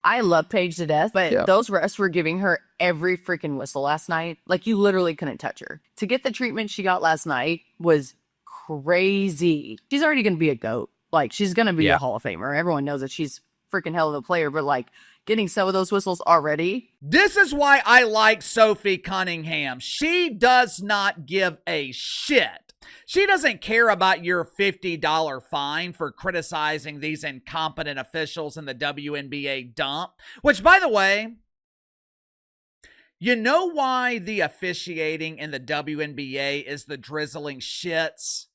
I love Paige to death, but Yeah. those refs were giving her every freaking whistle last night. Like, you literally couldn't touch her. To get the treatment she got last night was crazy. She's already going to be a GOAT. Like, she's going to be a Yeah. Hall of Famer. Everyone knows that she's freaking hell of a player, but like, getting some of those whistles already. This is why I like Sophie Cunningham. She does not give a shit. She doesn't care about your $50 fine for criticizing these incompetent officials in the WNBA dump, which, by the way, you know why the officiating in the WNBA is the drizzling shits?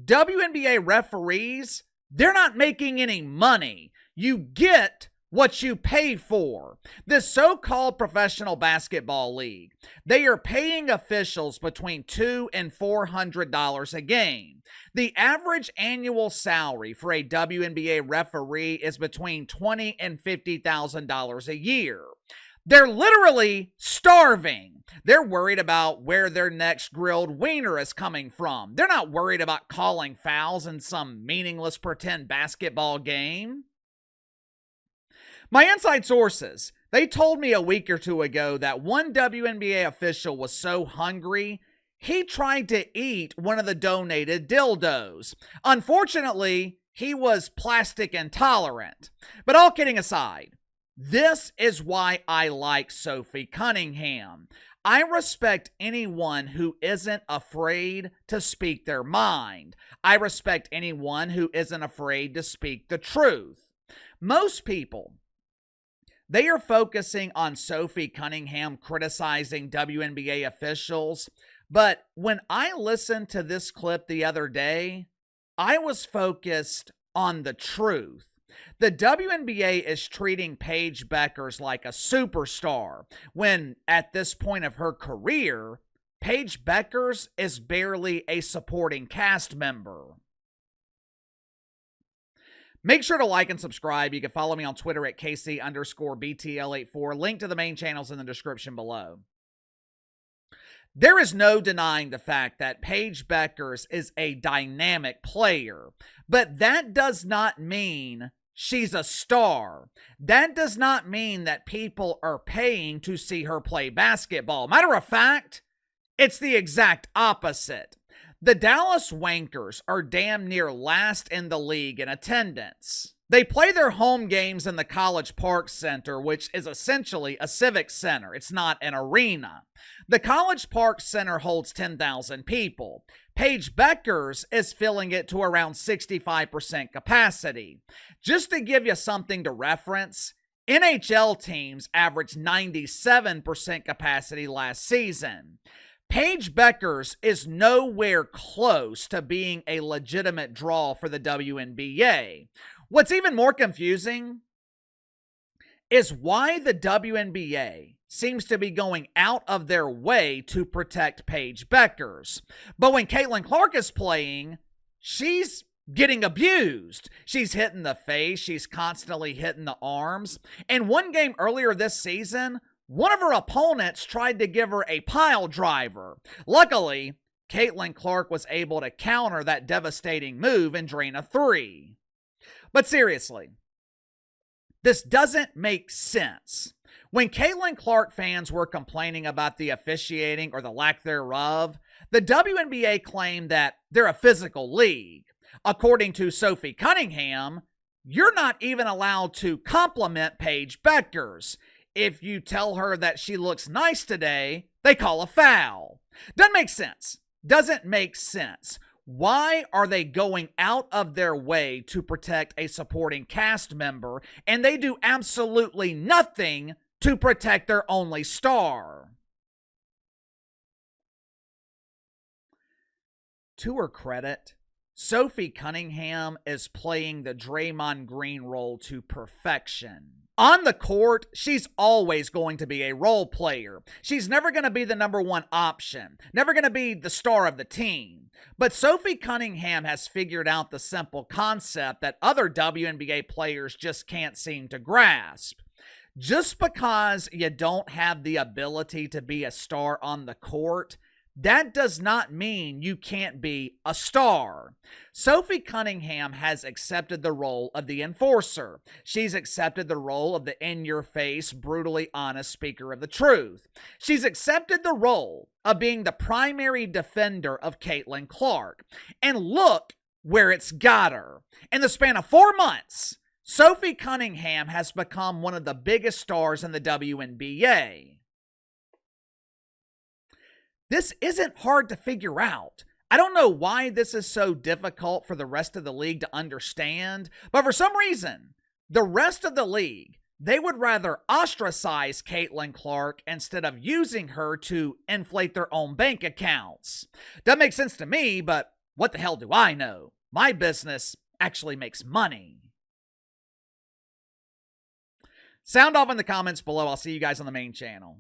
WNBA referees, they're not making any money. You get what you pay for. This so-called professional basketball league, they are paying officials between $200 and $400 a game. The average annual salary for a WNBA referee is between $20,000 and $50,000 a year. They're literally starving. They're worried about where their next grilled wiener is coming from. They're not worried about calling fouls in some meaningless pretend basketball game. My inside sources, they told me a week or two ago that one WNBA official was so hungry, he tried to eat one of the donated dildos. Unfortunately, he was plastic intolerant. But all kidding aside, this is why I like Sophie Cunningham. I respect anyone who isn't afraid to speak their mind. I respect anyone who isn't afraid to speak the truth. Most people, they are focusing on Sophie Cunningham criticizing WNBA officials, but when I listened to this clip the other day, I was focused on the truth. The WNBA is treating Paige Bueckers like a superstar, when at this point of her career, Paige Bueckers is barely a supporting cast member. Make sure to like and subscribe. You can follow me on Twitter at KC_BTL84. Link to the main channels in the description below. There is no denying the fact that Paige Bueckers is a dynamic player, but that does not mean she's a star. That does not mean that people are paying to see her play basketball. Matter of fact, it's the exact opposite. The Dallas Wankers are damn near last in the league in attendance. They play their home games in the College Park Center, which is essentially a civic center. It's not an arena. The College Park Center holds 10,000 people. Paige Bueckers is filling it to around 65% capacity. Just to give you something to reference, NHL teams averaged 97% capacity last season. Paige Bueckers is nowhere close to being a legitimate draw for the WNBA. What's even more confusing is why the WNBA seems to be going out of their way to protect Paige Bueckers. But when Caitlin Clark is playing, she's getting abused. She's hitting the face. She's constantly hitting the arms. And one game earlier this season, one of her opponents tried to give her a pile driver. Luckily, Caitlin Clark was able to counter that devastating move and drain a three. But seriously, this doesn't make sense. When Caitlin Clark fans were complaining about the officiating or the lack thereof, the WNBA claimed that they're a physical league. According to Sophie Cunningham, you're not even allowed to compliment Paige Bueckers. If you tell her that she looks nice today, they call a foul. Doesn't make sense. Doesn't make sense. Why are they going out of their way to protect a supporting cast member, and they do absolutely nothing to protect their only star? To her credit, Sophie Cunningham is playing the Draymond Green role to perfection. On the court, she's always going to be a role player. She's never going to be the number one option, never going to be the star of the team. But Sophie Cunningham has figured out the simple concept that other WNBA players just can't seem to grasp. Just because you don't have the ability to be a star on the court, that does not mean you can't be a star. Sophie Cunningham has accepted the role of the enforcer. She's accepted the role of the in-your-face, brutally honest speaker of the truth. She's accepted the role of being the primary defender of Caitlin Clark. And look where it's got her. In the span of 4 months, Sophie Cunningham has become one of the biggest stars in the WNBA. This isn't hard to figure out. I don't know why this is so difficult for the rest of the league to understand, but for some reason, the rest of the league, they would rather ostracize Caitlin Clark instead of using her to inflate their own bank accounts. Doesn't make sense to me, but what the hell do I know? My business actually makes money. Sound off in the comments below. I'll see you guys on the main channel.